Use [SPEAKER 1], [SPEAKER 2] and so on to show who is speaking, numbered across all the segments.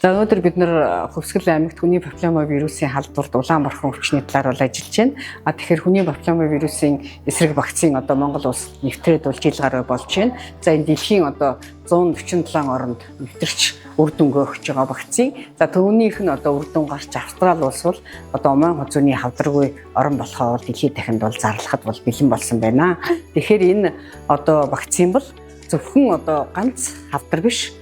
[SPEAKER 1] За өнөөдөр бид нэр Хөвсгөл аймагт хүний папиллома вирусын халдварт улаан борхон өвчний талаар бол ажиллаж байна. Тэгэхээр хүний папиллома вирусын эсрэг вакцин Монгол улсад нэвтрээд бол жил гаруй болж байна. За энэ дэлхийн 147 оронд нэвтэрч үр дүнгээ өгч байгаа вакцин. За түүнийх нь үр дүн гарч Австрали улс бол Оман хозууны хавдраггүй орон болохоо дэлхийд дахинд бол зарлахад бол бэлэн болсон байна. Тэгэхээр энэ вакцин бол зөвхөн ганц хавдар биш.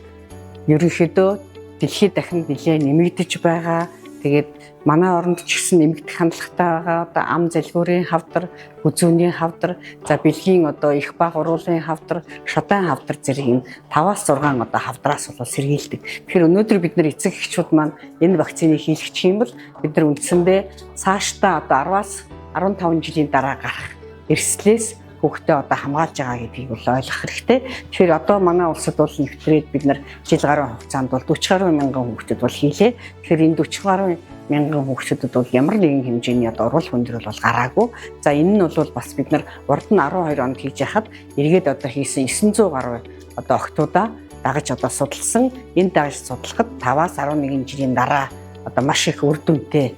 [SPEAKER 1] Ерөнхийдөө дэлхийд дахинд нэлээд нэмэгдэж байгаа. Тэгээд манай оронд ч гэсэн нэмэгдэх хандлагатай байгаа. Ам залгуурын хавдар, хүзүүний хавдар, за бэлгийн их баг уруулын хавдар, шудаан хавдар зэрэг 5-6 хавдраас бол сэргийлдэг. Тэгэхээр өнөөдөр бид нар эцэг эхчүүд маань энэ вакциныг хийлгэх юм бол бид нар үндсэндээ цаашдаа 10-аас 15 жилийн дараа гарах эрсдлээс хүүхдээ хамгаалж байгаа гэдгийг бол ойлгох хэрэгтэй. Тэгэхээр манай улсад бол нэвтрээд бид нар жил гаруй хугацаанд бол 40 гаруй мянган хүүхдэд бол хийлээ. Тэгэхээр энэ 40 гаруй мянган хүүхдэд бол ямар нэгэн хэмжээний урвал хүндрэл бол гараагүй. За энэ нь бол бас бид нар урд нь 12 онд хийж яхад эргээд хийсэн 900 гаруй охтуудаа дагаж судалсан. Энэ дагаж судлахад 5-аас 11 жилийн дараа маш их үр дүнтэй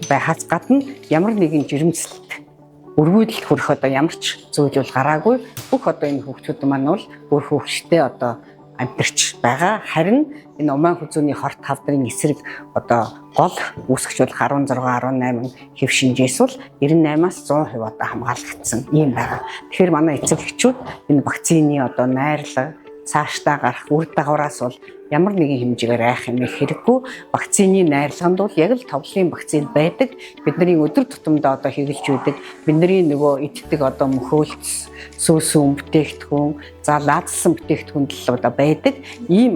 [SPEAKER 1] байхаас гадна ямар нэгэн жирэмслэлт өргөдөлд хүрэх ямар ч зүйл бол гараагүй. Бүх энэ хүүхдүүд маань бол бүр хөвгчтэй амьдарч байгаа. Харин энэ Оман хозууны хорт хавдрын эсрэг гол үүсгэж бол 16-18 хэв шинжээс бол 98-аас 100% хамгаалагдсан юм байгаа. Тэгэхээр манай эцэг эхчүүд энэ вакцины найрлага цаашдаа гарах үр дагавраас бол ямар нэгэн хэмжээгээр айх юм хэрэггүй. Вакцины найрлаганд бол яг л товлын вакцин байдаг. Бидний өдөр тутамдаа хэрэглэж байдаг. Бидний иддэг мөхөөлц, сүүсүүн бүтээгдэхүүн, за лаадсан бүтээгдэхүүн л байдаг. Ийм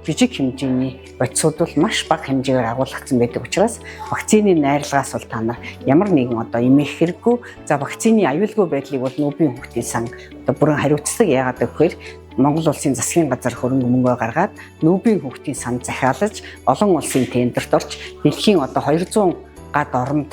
[SPEAKER 1] жижиг хэмжээний бодисууд бол маш бага хэмжээгээр агуулгдсан байдаг учраас вакцины найрлагаас бол та нар ямар нэгэн эмээх хэрэггүй. За вакцины аюулгүй байдлыг бол нүүбийн хүүхдийн сан бүрэн хариуцдаг. Яагаад гэвэл Монгол улсын засгийн газар хөрөнгө мөнгөө гаргаад нүүбийн хүүхдийн сан захиалж олон улсын тендерт орж дэлхийн 200 гад оронд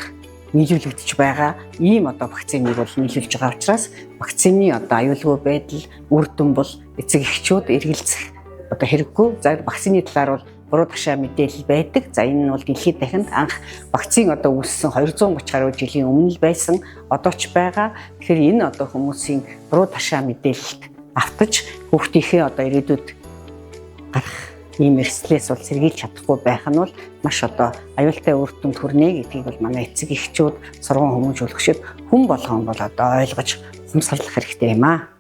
[SPEAKER 1] нийлүүлэгдэж байгаа ийм вакциныг бол нийлүүлж байгаа учраас вакцины аюулгүй байдал үр дүн бол эцэг эхчүүд эргэлзэх хэрэггүй. За вакцины талаар бол буруу ташаа мэдээлэл байдаг. За энэ нь бол дэлхийд дахинд анх вакцин үүссэн 230 гаруй жилийн өмнө л байсан. Одоо ч байгаа. Тэгэхээр энэ хүмүүсийн буруу ташаа мэдээлэлд автаж хүүхдийнхээ ирээдүйд гарах ийм эрсдлээс бол сэргийлж чадахгүй байх нь бол маш аюултай үр дүнд хүрнэ гэдгийг бол манай эцэг эхчүүд, сургууль хүмүүжүүлэгчид хүн болгон бол ойлгож ухамсарлах хэрэгтэй юм аа.